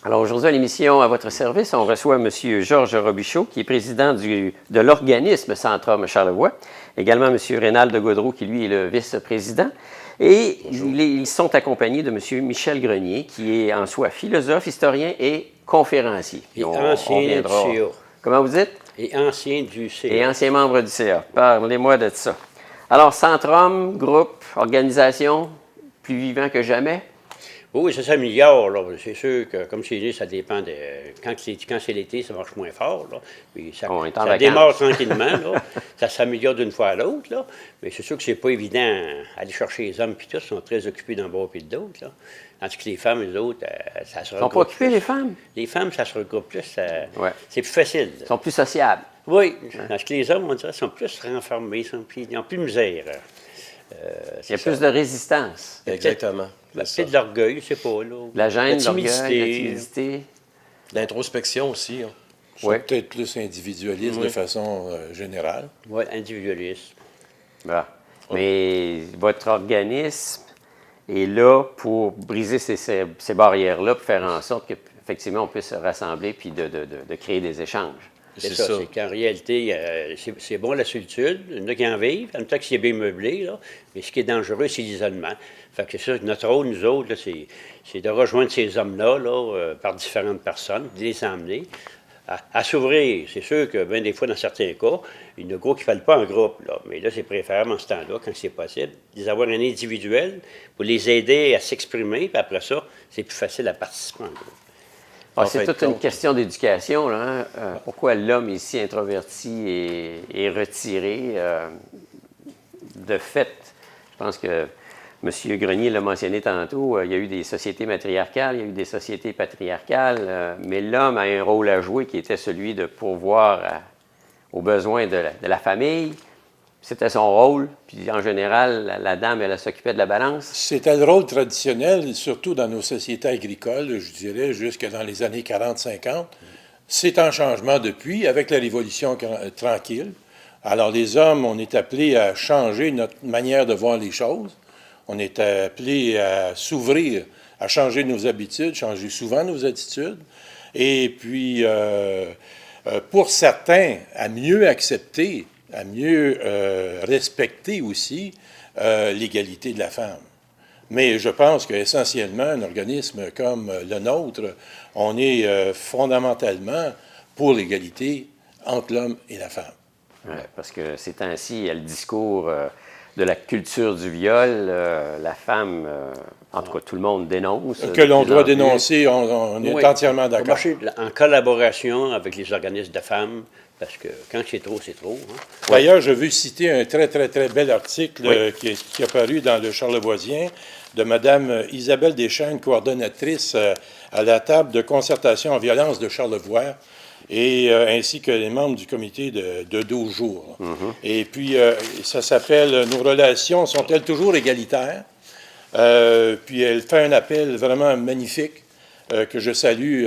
Alors aujourd'hui, à l'émission À votre service, on reçoit M. Georges Robichaud, qui est président de l'organisme Centrum Charlevoix. Également M. Rénal de Gaudreau, qui lui est le vice-président. Et ils sont accompagnés de M. Michel Grenier, qui est en soi philosophe, historien et conférencier. Et ancien du CA. Comment vous dites? Et ancien du CA. Et ancien membre du CA. Parlez-moi de ça. Alors, Centrum, groupe, organisation, plus vivant que jamais. Oui, ça s'améliore. C'est sûr que, comme c'est dit, ça dépend de. Quand c'est l'été, ça marche moins fort. Là. Puis ça démarre tranquillement. Là. Ça s'améliore d'une fois à l'autre. Là. Mais c'est sûr que c'est pas évident d'aller chercher les hommes, puis tous sont très occupés d'un bord et de l'autre. Tandis que les femmes, les autres, ça se regroupe. Ils sont pas occupés, les femmes? Les femmes, ça se regroupe plus. Ouais. C'est plus facile. Ils sont plus sociables. Oui. Tandis que les hommes, on dirait, sont plus renfermés. Ils n'ont plus de misère. Il y a plus de résistance. Exactement. Peut-être de l'orgueil, je ne sais pas. Là. La gêne, la l'orgueil, la timidité. L'introspection aussi. Hein. Oui. Peut-être plus individualiste de façon générale. Oui, individualiste. Bon. Mais votre organisme est là pour briser ces barrières-là, pour faire en sorte qu'effectivement, on puisse se rassembler puis de créer des échanges. C'est ça. C'est qu'en réalité, c'est bon la solitude. Il y en a qui en vivent, en même temps que c'est bien meublé. Là. Mais ce qui est dangereux, c'est l'isolement. Fait que c'est sûr que notre rôle, nous autres, c'est de rejoindre ces hommes-là par différentes personnes, de les emmener à s'ouvrir. C'est sûr que bien des fois, dans certains cas, il y en a gros qui ne fallent pas en groupe. Là. Mais là, c'est préférable en ce temps-là, quand c'est possible, de les avoir un individuel pour les aider à s'exprimer. Puis après ça, c'est plus facile à participer en groupe. C'est toute une question d'éducation. Là, hein? Pourquoi l'homme est si introverti et retiré? De fait, je pense que M. Grenier l'a mentionné tantôt, il y a eu des sociétés matriarcales, il y a eu des sociétés patriarcales, mais l'homme a un rôle à jouer qui était celui de pourvoir aux besoins de la famille. C'était son rôle, puis en général, la dame, elle s'occupait de la balance. C'était le rôle traditionnel, surtout dans nos sociétés agricoles, je dirais, jusque dans les années 40-50. C'est en changement depuis, avec la Révolution tranquille. Alors, les hommes, on est appelés à changer notre manière de voir les choses. On est appelés à s'ouvrir, à changer nos habitudes, changer souvent nos attitudes. Et puis, pour certains, à mieux accepter, à mieux respecter aussi l'égalité de la femme. Mais je pense qu'essentiellement, un organisme comme le nôtre, on est fondamentalement pour l'égalité entre l'homme et la femme. Ouais, parce que ces temps-ci, il y a le discours de la culture du viol. La femme, en tout cas, tout le monde dénonce. Que l'on doit dénoncer, on est entièrement d'accord. Marcher en collaboration avec les organismes de femmes. Parce que quand c'est trop, c'est trop. Hein? D'ailleurs, je veux citer un très, très, très bel article qui est paru dans le Charlevoisien de Mme Isabelle Deschênes, coordonnatrice à la table de concertation en violence de Charlevoix, et ainsi que les membres du comité de 12 jours. Et puis, ça s'appelle « Nos relations sont-elles toujours égalitaires? » Puis elle fait un appel vraiment magnifique que je salue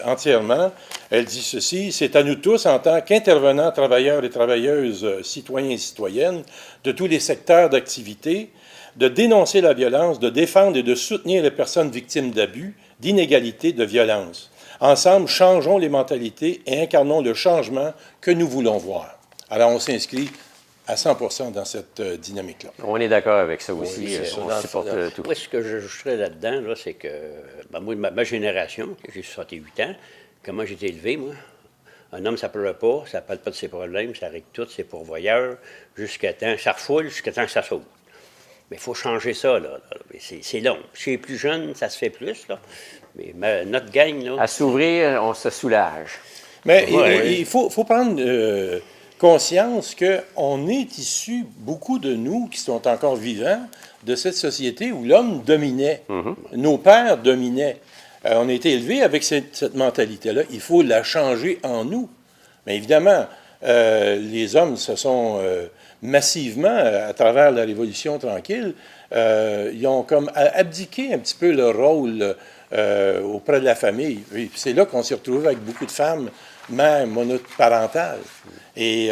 entièrement. Elle dit ceci: « C'est à nous tous, en tant qu'intervenants, travailleurs et travailleuses, citoyens et citoyennes, de tous les secteurs d'activité, de dénoncer la violence, de défendre et de soutenir les personnes victimes d'abus, d'inégalités, de violences. Ensemble, changeons les mentalités et incarnons le changement que nous voulons voir. » Alors, on s'inscrit à 100% dans cette dynamique-là. On est d'accord avec ça aussi. Oui, on supporte tout. Moi, ce que j'ajouterais là-dedans, là, c'est que moi, ma génération, j'ai 68 ans, comment j'ai été élevé, moi? Un homme, ça ne pleure pas, ça ne parle pas de ses problèmes, ça règle tout, c'est pourvoyeur, jusqu'à temps, ça refoule, jusqu'à temps que ça saute. Mais il faut changer ça, là. C'est long. Chez les plus jeunes, ça se fait plus, là. Mais notre gang, là... À s'ouvrir, on se soulage. Mais il faut prendre conscience qu'on est issus, beaucoup de nous qui sont encore vivants, de cette société où l'homme dominait. Nos pères dominaient. On a été élevés avec cette mentalité-là. Il faut la changer en nous. Mais évidemment, les hommes se sont massivement, à travers la Révolution tranquille, ils ont comme abdiqué un petit peu leur rôle auprès de la famille. Et c'est là qu'on s'est retrouvé avec beaucoup de femmes mères monoparentales. Et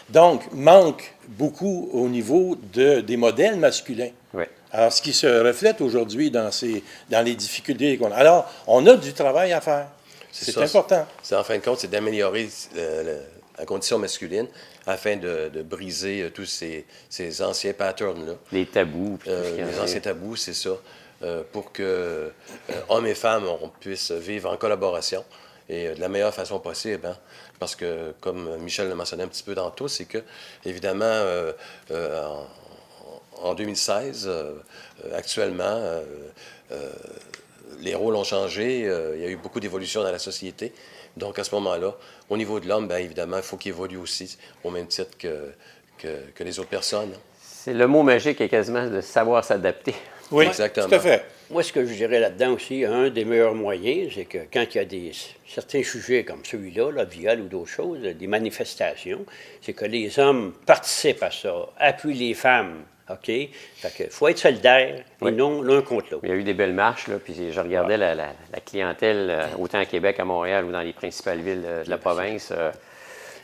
donc, manque beaucoup au niveau des modèles masculins. Oui. Alors, ce qui se reflète aujourd'hui dans les difficultés qu'on a. Alors, on a du travail à faire. C'est ça. important. En fin de compte, c'est d'améliorer la condition masculine afin de briser tous ces anciens patterns-là. Les tabous. Puis tout ce qu'il y en Les a. anciens tabous, c'est ça. Pour que hommes et femmes, on puisse vivre en collaboration et de la meilleure façon possible. Hein? Parce que, comme Michel le mentionnait un petit peu tantôt, c'est que, évidemment, en 2016, actuellement, les rôles ont changé. Il y a eu beaucoup d'évolution dans la société. Donc, à ce moment-là, au niveau de l'homme, bien évidemment, il faut qu'il évolue aussi, au même titre que les autres personnes. C'est le mot magique est quasiment de savoir s'adapter. Oui, Exactement. tout à fait. Moi, ce que je dirais là-dedans aussi, un des meilleurs moyens, c'est que quand il y a certains sujets comme celui-là, la viol ou d'autres choses, des manifestations, c'est que les hommes participent à ça, appuient les femmes, OK? Fait qu'il faut être solidaire Oui. et non l'un contre l'autre. Il y a eu des belles marches, là, puis je regardais la clientèle, autant à Québec, à Montréal ou dans les principales villes de la province.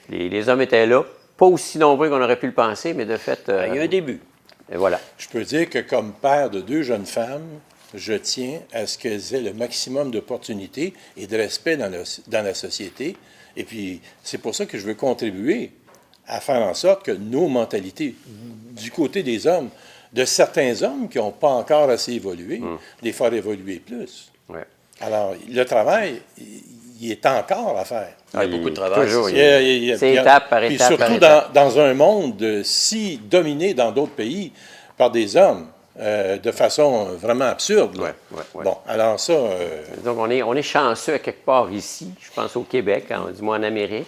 Les hommes étaient là, pas aussi nombreux qu'on aurait pu le penser, mais de fait... Il y a un début. et voilà. Je peux dire que comme père de 2 jeunes femmes, je tiens à ce qu'elles aient le maximum d'opportunités et de respect dans la société. Et puis, c'est pour ça que je veux contribuer à faire en sorte que nos mentalités, du côté des hommes, de certains hommes qui n'ont pas encore assez évolué, les faire évoluer plus. Ouais. Alors, le travail, il est encore à faire. Il y a beaucoup de travail. Toujours, c'est il y a- C'est étape par Puis étape surtout par étape. dans un monde si dominé dans d'autres pays par des hommes, de façon vraiment absurde. Là. Ouais. Bon, alors ça, Donc, on est chanceux à quelque part ici, je pense au Québec, du moins en Amérique,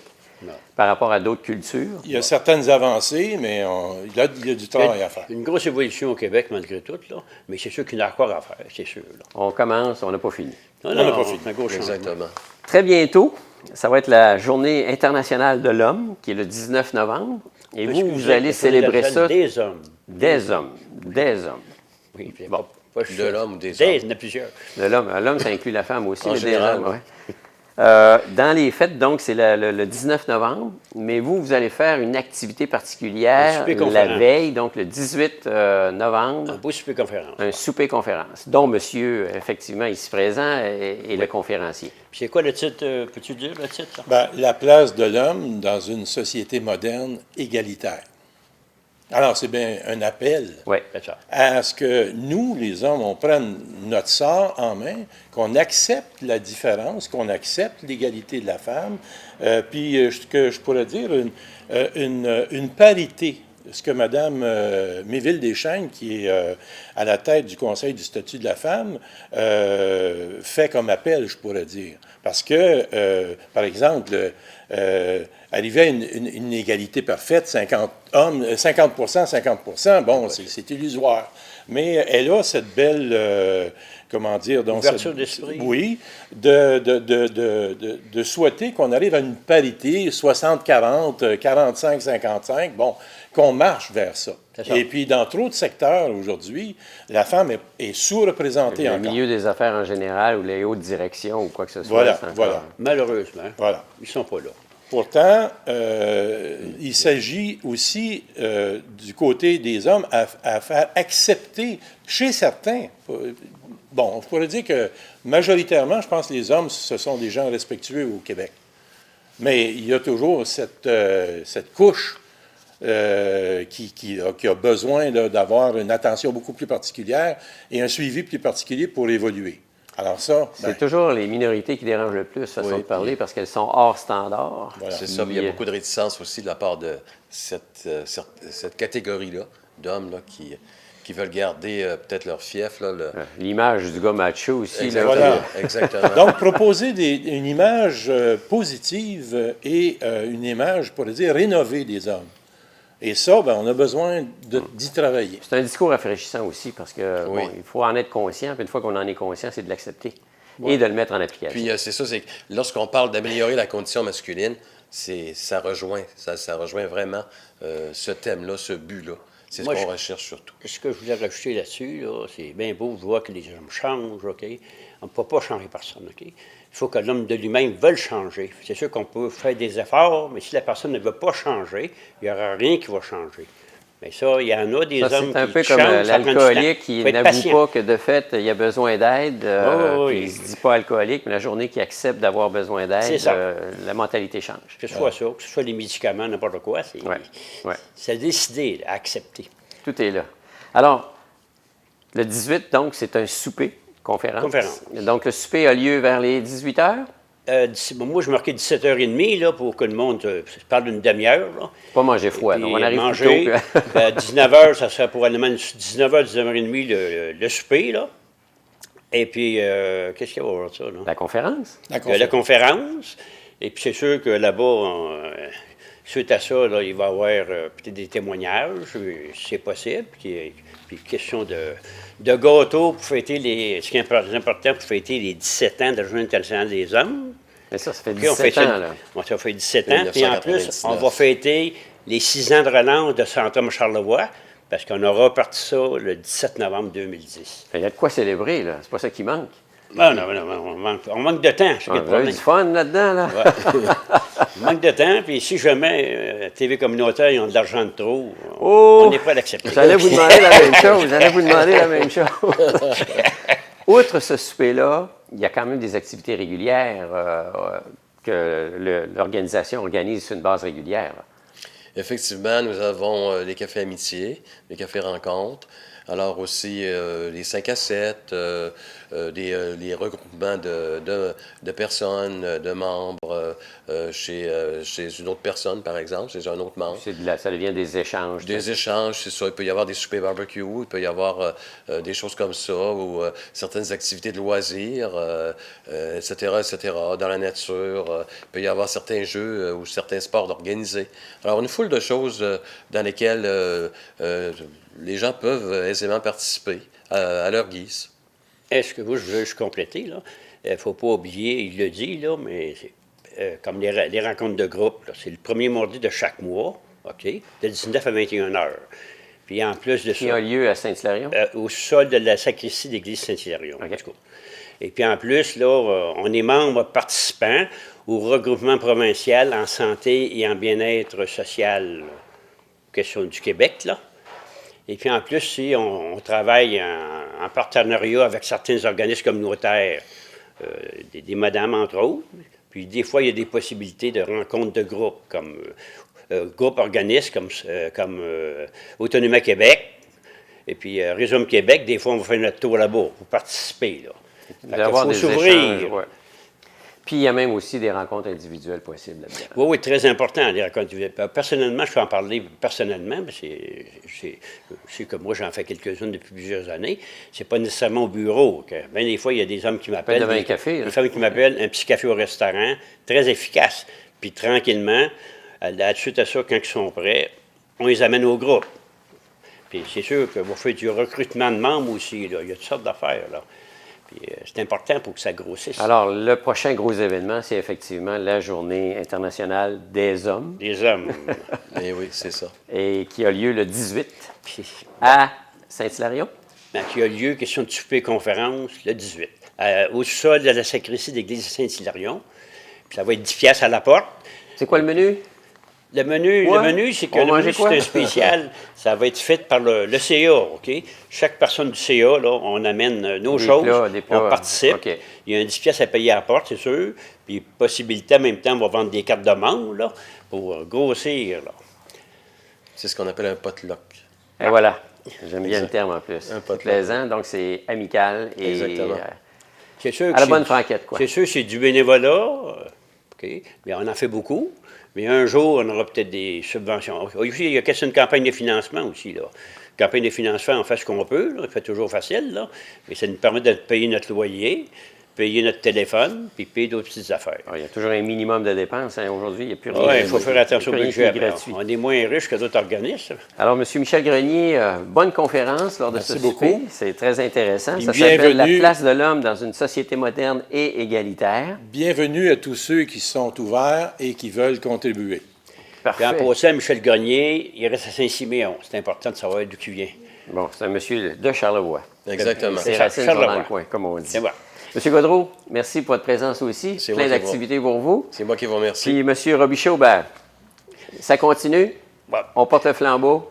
par rapport à d'autres cultures. il y a certaines avancées, mais il y a du travail à faire. Une grosse évolution au Québec, malgré tout, là, mais c'est sûr qu'il y a encore à faire, c'est sûr. Là. On commence, on n'a pas fini. Non, n'a pas fini. c'est un gros changement. Exactement. Très bientôt, ça va être la Journée internationale de l'homme, qui est le 19 novembre. Et vous allez célébrer ça Des hommes. des hommes. Des hommes. Oui, c'est Bon. pas De l'homme ou des Des, hommes. il y en a plusieurs. De l'homme. L'homme, ça inclut la femme aussi. En mais général, des hommes, ouais. Dans les fêtes, donc, c'est le 19 novembre, mais vous allez faire une activité Un particulière souper la conférence. veille, donc le 18 novembre, Un beau souper conférence. un souper-conférence, dont monsieur, effectivement, ici présent, est le conférencier. Puis c'est quoi le titre, peux-tu dire le titre? Là? Ben, la place de l'homme dans une société moderne égalitaire. Alors, c'est bien un appel Oui. C'est ça. à ce que nous, les hommes, on prenne notre sort en main, qu'on accepte la différence, qu'on accepte l'égalité de la femme, puis ce que je pourrais dire, une parité. Ce que Mme Méville-Deschênes, qui est à la tête du Conseil du statut de la femme, fait comme appel, je pourrais dire. Parce que, par exemple, arriver à une égalité parfaite, 50 hommes, 50%, 50%, bon, c'est illusoire. Mais elle a cette belle, comment dire... Donc, Ouverture d'esprit. Oui, de souhaiter qu'on arrive à une parité 60-40, 45-55, bon, qu'on marche vers ça. C'est ça. Et puis, dans trop de secteurs aujourd'hui, la femme est sous-représentée Le encore. milieu des affaires en général, ou les hautes directions, ou quoi que ce soit. Voilà, c'est encore- voilà. Malheureusement, Voilà. ils ne sont pas là. Pourtant, il s'agit aussi du côté des hommes à faire accepter chez certains. Bon, je pourrais dire que majoritairement, je pense que les hommes, ce sont des gens respectueux au Québec. Mais il y a toujours cette couche qui a besoin là, d'avoir une attention beaucoup plus particulière et un suivi plus particulier pour évoluer. Alors ça, C'est toujours les minorités qui dérangent le plus, façon Oui, de parler, puis- parce qu'elles sont hors standard. Voilà. C'est ça, mais il y a beaucoup de réticence aussi de la part de cette catégorie-là d'hommes là, qui veulent garder peut-être leur fief. Là, L'image du gars macho aussi. Là, Voilà. Exactement. Donc, proposer une image positive et une image, pour dire, rénovée des hommes. Et ça, ben, on a besoin d'y travailler. c'est un discours rafraîchissant aussi, parce que Oui. bon, il faut en être conscient, puis une fois qu'on en est conscient, c'est de l'accepter et de le mettre en application. Puis c'est ça, c'est que lorsqu'on parle d'améliorer la condition masculine, ça rejoint vraiment ce thème-là, ce but-là. C'est ce Moi, qu'on recherche surtout. Ce que je voulais rajouter là-dessus, là, c'est bien beau de voir que les hommes changent, OK? On ne peut pas changer personne, OK? Il faut que l'homme de lui-même veuille changer. C'est sûr qu'on peut faire des efforts, mais si la personne ne veut pas changer, il n'y aura rien qui va changer. Mais ça, il y en a des Ça, hommes c'est un qui peu comme changent, ça prend du l'alcoolique temps. qui Faut être n'avoue patient. pas que de fait, il a besoin d'aide, oui. puis il ne se dit pas alcoolique, mais la journée qu'il accepte d'avoir besoin C'est d'aide, ça. la mentalité change. Que ce soit ça, que ce soit les médicaments, n'importe quoi, Ouais. c'est décidé, à accepter. Tout est là. Alors, le 18, donc, c'est un souper, conférence. Donc, le souper a lieu vers les 18 heures. Moi, je marquais 17h30 là, pour que le monde se parle d'une demi-heure. Là. Pas manger froid, Puis, non, on arrive manger, plus tôt. à 19h, ça serait probablement 19h, 19h30 le souper. Là. Et puis, qu'est-ce qu'il y a avoir ça? Là? La conférence. La conférence. Et puis, c'est sûr que là-bas, suite à ça, là, il va y avoir peut-être des témoignages, si c'est possible. Puis question de gâteau pour fêter ce qui est important pour fêter les 17 ans de la Journée internationale des hommes. Mais ça fait Puis 17 ans, là. Ça fait 17 ans. Puis en plus, 1999. on va fêter les 6 ans de relance de Saint-Thomas-Charlevoix, parce qu'on aura parti ça le 17 novembre 2010. Il y a de quoi célébrer, là. C'est pas ça qui manque. Non, on manque de temps. C'est On le a eu problème. du fun là-dedans, là. On manque de temps, puis si jamais TV communautaire, ils ont de l'argent de trop, Oh! on n'est pas à l'accepter. J'allais vous demander la même chose. Outre ce souper-là, il y a quand même des activités régulières que l'organisation organise sur une base régulière. Là. Effectivement, nous avons les cafés amitiés, les cafés rencontres. Alors aussi les 5 à 7, les regroupements de personnes, de membres chez une autre personne, par exemple, chez un autre membre. Ça devient des échanges. Des échanges, c'est ça. Il peut y avoir des soupers barbecue, il peut y avoir des choses comme ça, ou certaines activités de loisirs, etc., dans la nature. Il peut y avoir certains jeux ou certains sports organisés. Alors, une foule de choses dans lesquelles les gens peuvent aisément participer à leur guise. Est-ce que vous, je veux juste compléter, là? Il ne faut pas oublier, il le dit, là, mais comme les rencontres de groupe, là, c'est le premier mardi de chaque mois, OK, de 19 à 21 heures. Puis en plus de Qui ça, a lieu à Saint-Hilarion? au sol de la sacristie de l'église Saint-Hilarion. OK. En tout cas. Et puis en plus, là, on est membre participant au regroupement provincial en santé et en bien-être social, question du Québec, là. Et puis en plus, si on travaille en partenariat avec certains organismes communautaires, des madames entre autres. Puis des fois, il y a des possibilités de rencontres de groupes, comme groupe organismes comme Autonomie Québec. Et puis Rhizome Québec, des fois, on va faire notre tour là-bas pour participer. Là. Il va y avoir faut des s'ouvrir. échanges, ouais. Puis il y a même aussi des rencontres individuelles possibles là-dedans. Oui, oui, très important, les rencontres individuelles. Personnellement, je peux en parler personnellement, mais c'est que moi, j'en fais quelques-unes depuis plusieurs années. C'est pas nécessairement au bureau. Bien des fois, il y a des hommes qui m'appellent. Devant un café, des femmes qui m'appellent, un petit café au restaurant, très efficace. Puis tranquillement, suite à ça, quand ils sont prêts, on les amène au groupe. Puis c'est sûr qu'on va faire du recrutement de membres aussi. Là. Il y a toutes sortes d'affaires, là. C'est important pour que ça grossisse. Alors, le prochain gros événement, c'est effectivement la Journée internationale des hommes. Des hommes. Et oui, c'est ça. Et qui a lieu le 18 à Saint-Hilarion. Qui a lieu, question de souper conférence, le 18. Au sol de la sacristie de l'église Saint-Hilarion. Puis ça va être 10 piastres à la porte. C'est quoi le menu? Le menu, c'est que On le mangeait menu, quoi? c'est un spécial. Ça va être fait par le CA, OK? Chaque personne du CA, là, on amène nos Des choses, plats, on participe. OK. Il y a un 10 piastres à payer à la porte, c'est sûr. Puis, possibilité, en même temps, on va vendre des cartes de membres, là, pour grossir, là. C'est ce qu'on appelle un potluck. Et voilà. J'aime bien Exact. le terme en plus. Un C'est potluck. plaisant, donc c'est amical et Exactement. C'est sûr à que la c'est- bonne franquette, quoi. C'est sûr, c'est du bénévolat, OK? Mais on en fait beaucoup. Mais un jour, on aura peut-être des subventions. Il y a question de campagne de financement aussi, là. Campagne de financement, on fait ce qu'on peut, là. C'est toujours facile, là. Mais ça nous permet de payer notre loyer, payer notre téléphone, puis payer d'autres petites affaires. Alors, il y a toujours un minimum de dépenses. Hein. Aujourd'hui, il n'y a plus rien. Oui, il faut faire attention au il y a plus budget. rien qui est gratuit. On est moins riche que d'autres organismes. Alors, M. Michel Grenier, bonne conférence lors de Merci ce beaucoup. souper. C'est très intéressant. Et Ça s'appelle La bienvenue. place de l'homme dans une société moderne et égalitaire. Bienvenue à tous ceux qui sont ouverts et qui veulent contribuer. Puis en Parfait. passant, Michel Grenier, il reste à Saint-Siméon. C'est important de savoir d'où il vient. Bon, c'est un monsieur de Charlevoix. Exactement. C'est ça, racines sont dans Charlevoix. le coin, comme on dit. C'est bon. M. Godreau, merci pour votre présence aussi. C'est Plein moi qui d'activités pour vous. C'est moi qui vous remercie. Puis, M. Robichaud, ben, ça continue. Bon. On porte le flambeau.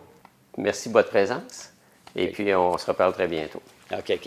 merci de votre présence. Et puis, on se reparle très bientôt. OK.